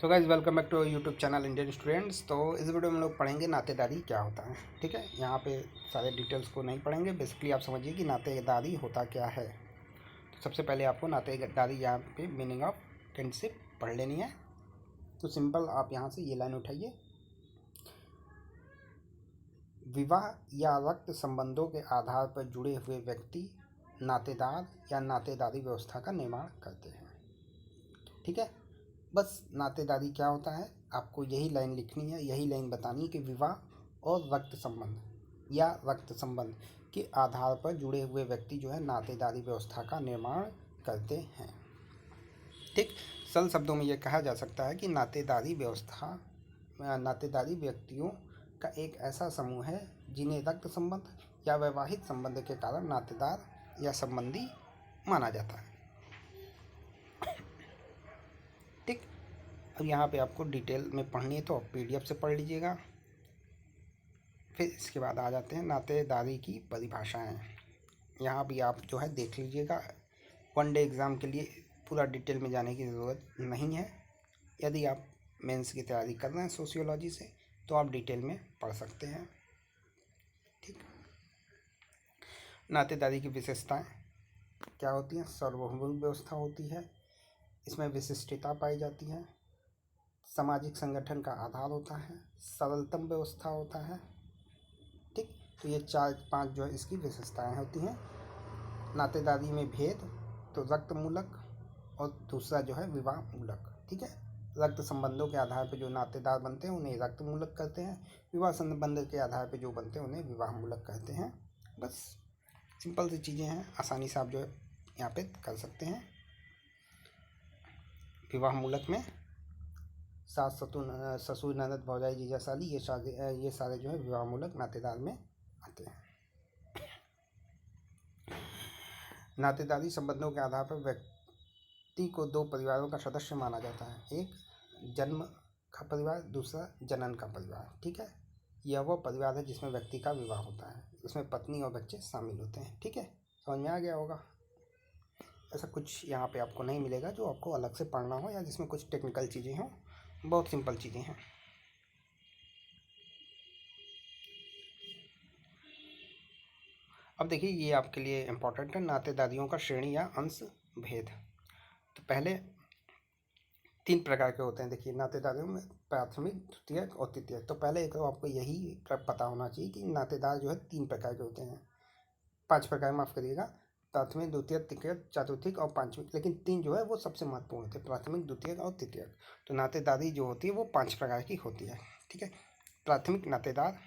So guys welcome back to YouTube channel Indian students. तो इस video में हम लोग पढ़ेंगे नातेदारी क्या होता है। ठीक है, यहाँ पे सारे डिटेल्स को नहीं पढ़ेंगे। बेसिकली आप समझिए कि नातेदारी होता क्या है। तो सबसे पहले आपको नातेदारी यहाँ पे मीनिंग ऑफ फ्रेंडशिप पढ़ लेनी है। तो सिंपल आप यहाँ से ये लाइन उठाइए, विवाह या रक्त संबंधों के आधार पर जुड़े हुए व्यक्ति नातेदार या नातेदारी व्यवस्था का निर्माण करते हैं। ठीक है, बस नातेदारी क्या होता है आपको यही लाइन लिखनी है, यही लाइन बतानी है कि विवाह और रक्त संबंध या रक्त संबंध के आधार पर जुड़े हुए व्यक्ति जो है नातेदारी व्यवस्था का निर्माण करते हैं। ठीक, सरल शब्दों में यह कहा जा सकता है कि नातेदारी व्यवस्था नातेदारी व्यक्तियों का एक ऐसा समूह है जिन्हें रक्त संबंध या वैवाहिक संबंध के कारण नातेदार या संबंधी माना जाता है। ठीक, अब यहाँ पे आपको डिटेल में पढ़नी है तो आप PDF से पढ़ लीजिएगा। फिर इसके बाद आ जाते हैं नातेदारी की परिभाषाएं। यहाँ भी आप जो है देख लीजिएगा। वन डे एग्ज़ाम के लिए पूरा डिटेल में जाने की ज़रूरत नहीं है। यदि आप मेंस की तैयारी कर रहे हैं सोशियोलॉजी से तो आप डिटेल में पढ़ सकते हैं। ठीक, नातेदारी की विशेषताएं क्या होती हैं? सार्वभौमिक व्यवस्था होती है, इसमें विशिष्टता पाई जाती है, सामाजिक संगठन का आधार होता है, सरलतम व्यवस्था होता है। ठीक, तो ये 4-5 जो है इसकी विशेषताएं होती हैं। नातेदारी में भेद तो रक्त मूलक और दूसरा जो है विवाह मूलक। ठीक है, रक्त संबंधों के आधार पर जो नातेदार बनते हैं उन्हें रक्त मूलक कहते हैं, विवाह संबंध के आधार पर जो बनते हैं उन्हें विवाह मूलक कहते हैं। बस सिंपल सी चीज़ें हैं, आसानी से आप जो है यहाँ पे कर सकते हैं। विवाह मूलक में सास ससुर ननद भौजाई जीजा साली ये सारे जो है विवाह मूलक नातेदार में आते हैं। नातेदारी संबंधों के आधार पर व्यक्ति को दो परिवारों का सदस्य माना जाता है, एक जन्म का परिवार, दूसरा जनन का परिवार। ठीक है, यह वह परिवार है जिसमें व्यक्ति का विवाह होता है, इसमें पत्नी और बच्चे शामिल होते हैं। ठीक है, समझ में आ गया होगा। ऐसा कुछ यहाँ पे आपको नहीं मिलेगा जो आपको अलग से पढ़ना हो या जिसमें कुछ टेक्निकल चीज़ें हों, बहुत सिंपल चीज़ें हैं। अब देखिए ये आपके लिए इम्पोर्टेंट है, नातेदारियों का श्रेणी या अंश भेद। तो पहले 3 प्रकार के होते हैं। देखिए नातेदारियों में प्राथमिक, द्वितीयक और तृतीयक। तो पहले एक तो आपको यही पता होना चाहिए कि नातेदार जो है 3 प्रकार के होते हैं, 5 प्रकार, माफ़ करिएगा, प्राथमिक, द्वितीयक, तृतीयक, चतुर्थीक और पांचविक। लेकिन 3 जो है वो सबसे महत्वपूर्ण होते हैं, प्राथमिक, द्वितीयक और तृतीयक। तो नातेदारी जो होती है वो 5 प्रकार की होती है। ठीक है, प्राथमिक नातेदार,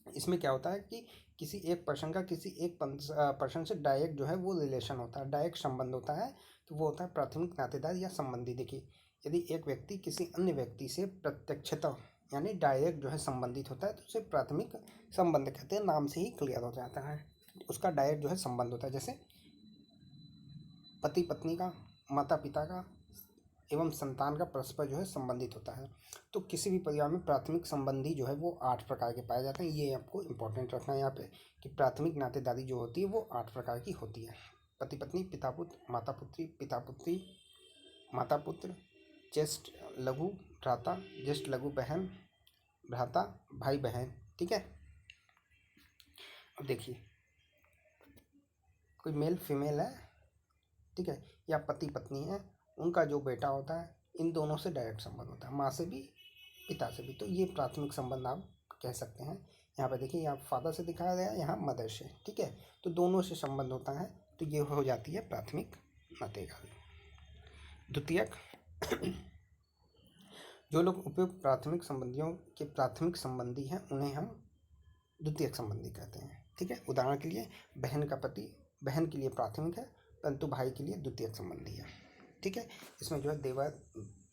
इसमें क्या होता है कि किसी एक पर्सन का किसी एक पर्सन से डायरेक्ट जो है वो रिलेशन होता है, डायरेक्ट संबंध होता है, तो वो होता है प्राथमिक नातेदार या संबंधी। देखिए यदि एक व्यक्ति किसी अन्य व्यक्ति से प्रत्यक्षतः यानी डायरेक्ट जो है संबंधित होता है तो उसे प्राथमिक संबंध कहते हैं, नाम से ही क्लियर हो जाता है, उसका डायरेक्ट जो है संबंध होता है। जैसे पति पत्नी का, माता पिता का एवं संतान का परस्पर जो है संबंधित होता है। तो किसी भी परिवार में प्राथमिक संबंधी जो है वो 8 प्रकार के पाए जाते हैं। ये आपको इंपॉर्टेंट रखना है यहाँ पे कि प्राथमिक नातेदारी जो होती है वो 8 प्रकार की होती है। पति पत्नी, पिता पुत्र, माता पुत्री, पिता पुत्री, माता पुत्र, ज्येष्ठ लघु भ्राता, ज्येष्ठ लघु बहन भ्राता, भाई बहन। ठीक है, अब देखिए कोई मेल फीमेल है, ठीक है, या पति पत्नी है, उनका जो बेटा होता है, इन दोनों से डायरेक्ट संबंध होता है, माँ से भी पिता से भी। तो ये प्राथमिक संबंध आप कह सकते हैं। यहाँ पे देखिए यहाँ फादर से दिखाया गया, यहाँ मदर से। ठीक है, तो दोनों से संबंध होता है, तो ये हो जाती है प्राथमिक नातेदारी। द्वितीयक, जो लोग उपयुक्त प्राथमिक संबंधियों के प्राथमिक संबंधी हैं उन्हें हम द्वितीयक संबंधी कहते हैं। ठीक है, उदाहरण के लिए बहन का पति बहन के लिए प्राथमिक है परंतु भाई के लिए द्वितीयक संबंधी है। ठीक है, इसमें जो है देवर,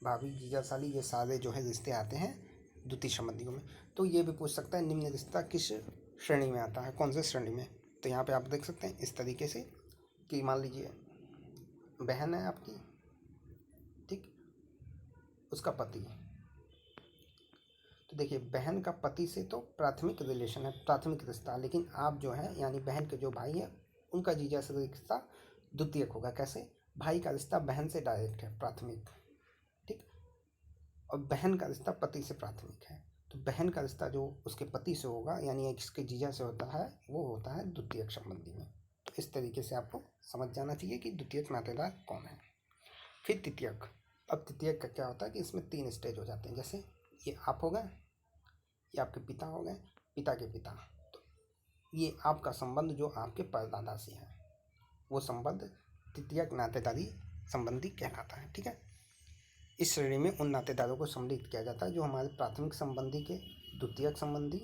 भाभी, जीजा साली ये सारे जो है रिश्ते आते हैं द्वितीय संबंधियों में। तो ये भी पूछ सकता है निम्न रिश्ता किस श्रेणी में आता है, कौन से श्रेणी में। तो यहाँ पे आप देख सकते हैं इस तरीके से कि मान लीजिए बहन है आपकी, ठीक, उसका पति। तो देखिए बहन का पति से तो प्राथमिक रिलेशन है, प्राथमिक रिश्ता, लेकिन आप जो है यानी बहन के जो भाई है उनका जीजा से रिश्ता द्वितीयक होगा। कैसे? भाई का रिश्ता बहन से डायरेक्ट है, प्राथमिक। ठीक, और बहन का रिश्ता पति से प्राथमिक है, तो बहन का रिश्ता जो उसके पति से होगा यानी इसके जीजा से होता है वो होता है द्वितीयक संबंधी में। तो इस तरीके से आपको समझ जाना चाहिए कि द्वितीयक नातेदार कौन है। फिर तृतीयक। अब तृतीयक का क्या होता है कि इसमें 3 स्टेज हो जाते हैं। जैसे ये आप हो गए, ये आपके पिता हो गए, पिता के पिता। तो ये आपका संबंध जो आपके परदादा से है वो संबंध तृतीयक नातेदारी संबंधी कहलाता है। ठीक है, इस श्रेणी में उन नातेदारों को सम्मिलित किया जाता है जो हमारे प्राथमिक संबंधी के द्वितीयक संबंधी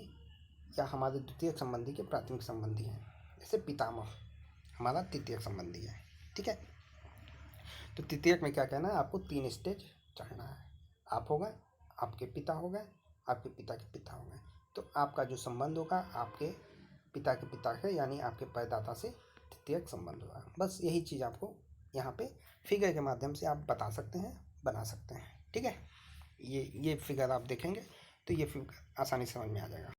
या हमारे द्वितीयक संबंधी के प्राथमिक संबंधी हैं। जैसे पितामह हमारा तृतीयक संबंधी है। ठीक है, तो तृतीयक में क्या कहना है, आपको 3 स्टेज चढ़ना है। आप हो गए, आपके पिता हो गए, आपके पिता के पिता हो गए। तो आपका जो संबंध होगा आपके पिता के पिता के यानी आपके परदादा से तृतीयक संबंध होगा। बस यही चीज़ आपको यहाँ पे फिगर के माध्यम से आप बता सकते हैं, बना सकते हैं। ठीक है, ये फिगर आप देखेंगे तो ये फिगर आसानी से समझ में आ जाएगा।